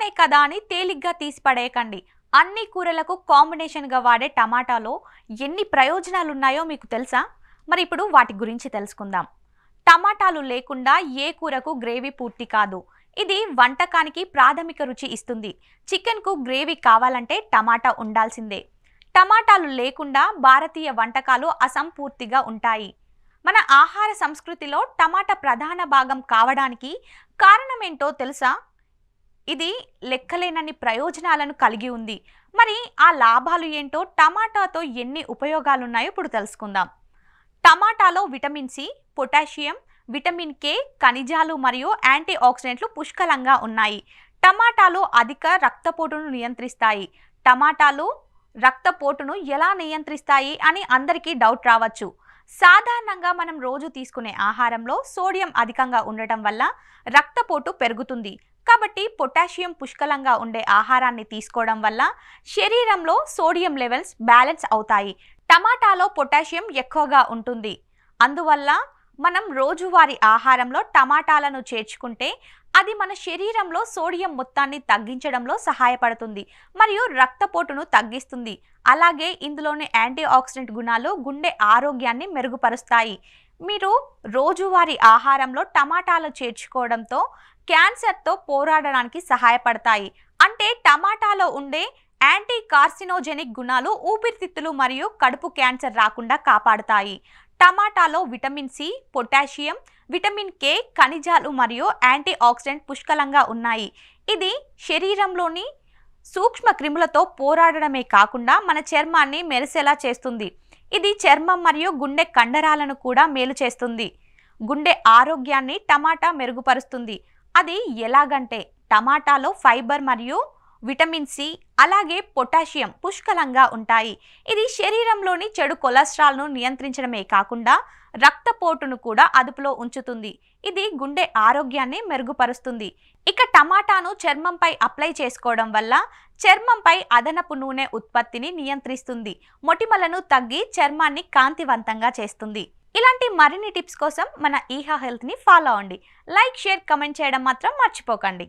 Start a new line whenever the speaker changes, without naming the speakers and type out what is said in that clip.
టమాటానే కదా అని తేలిగ్గా తీసి పడేయకండి. అన్ని కూరలకు కాంబినేషన్‌గా వాడే టమాటాలో ఎన్ని ప్రయోజనాలున్నాయో మీకు తెలుసా? మరి ఇప్పుడు వాటి గురించి తెలుసుకుందాం. టమాటాలు లేకుండా ఏ కూరకు గ్రేవీ పూర్తి కాదు. ఇది వంటకానికి ప్రాథమిక రుచి ఇస్తుంది. చికెన్‌కు గ్రేవీ కావాలంటే టమాటా ఉండాల్సిందే. టమాటాలు లేకుండా భారతీయ వంటకాలు అసంపూర్తిగా ఉంటాయి. మన ఆహార సంస్కృతిలో టమాటా ప్రధాన భాగం కావడానికి కారణమేంటో తెలుసా? ఇది లెక్కలేనన్ని ప్రయోజనాలను కలిగి ఉంది. మరి ఆ లాభాలు ఏంటో, టమాటాతో ఎన్ని ఉపయోగాలున్నాయో ఇప్పుడు తెలుసుకుందాం. టమాటాలో vitamin C, potassium, vitamin K, ఖనిజాలు మరియు యాంటీ ఆక్సిడెంట్లు పుష్కలంగా ఉన్నాయి. టమాటాలు అధిక రక్తపోటును నియంత్రిస్తాయి. టమాటాలు రక్తపోటును ఎలా నియంత్రిస్తాయి అని అందరికీ డౌట్ రావచ్చు. సాధారణంగా మనం రోజు తీసుకునే ఆహారంలో సోడియం అధికంగా ఉండటం వల్ల రక్తపోటు పెరుగుతుంది. కాబట్టి పొటాషియం పుష్కలంగా ఉండే ఆహారాన్ని తీసుకోవడం వల్ల శరీరంలో సోడియం లెవెల్స్ బ్యాలెన్స్ అవుతాయి. టమాటాలో పొటాషియం ఎక్కువగా ఉంటుంది. అందువల్ల మనం రోజువారీ ఆహారంలో టమాటాలను చేర్చుకుంటే అది మన శరీరంలో సోడియం మొత్తాన్ని తగ్గించడంలో సహాయపడుతుంది మరియు రక్తపోటును తగ్గిస్తుంది. అలాగే ఇందులోని యాంటీ ఆక్సిడెంట్ గుణాలు గుండె ఆరోగ్యాన్ని మెరుగుపరుస్తాయి. మీరు రోజువారీ ఆహారంలో టమాటాలు చేర్చుకోవడంతో క్యాన్సర్తో పోరాడడానికి సహాయపడతాయి. అంటే టమాటాలో ఉండే యాంటీ కార్సినోజెనిక్ గుణాలు ఊపిరితిత్తులు మరియు కడుపు క్యాన్సర్ రాకుండా కాపాడుతాయి. టమాటాలో vitamin C, potassium, vitamin K, ఖనిజాలు మరియు యాంటీ ఆక్సిడెంట్ పుష్కలంగా ఉన్నాయి. ఇది శరీరంలోని సూక్ష్మ క్రిములతో పోరాడడమే కాకుండా మన చర్మాన్ని మెరిసేలా చేస్తుంది. ఇది చర్మం మరియు గుండె కండరాలను కూడా మేలు చేస్తుంది. గుండె ఆరోగ్యాన్ని టమాటా మెరుగుపరుస్తుంది. అది ఎలాగంటే టమాటాలో ఫైబర్ మరియు విటమిన్ సి అలాగే పొటాషియం పుష్కలంగా ఉంటాయి. ఇది శరీరంలోని చెడు కొలెస్ట్రాల్ను నియంత్రించడమే కాకుండా రక్తపోటును కూడా అదుపులో ఉంచుతుంది. ఇది గుండె ఆరోగ్యాన్ని మెరుగుపరుస్తుంది. ఇక టమాటాను చర్మంపై అప్లై చేసుకోవడం వల్ల చర్మంపై అదనపు నూనె ఉత్పత్తిని నియంత్రిస్తుంది. మొటిమలను తగ్గి చర్మాన్ని కాంతివంతంగా చేస్తుంది. ఇలాంటి మరిన్ని టిప్స్ కోసం మన ఈహా హెల్త్ని ఫాలో అవ్వండి. లైక్, షేర్, కమెంట్ చేయడం మాత్రం మర్చిపోకండి.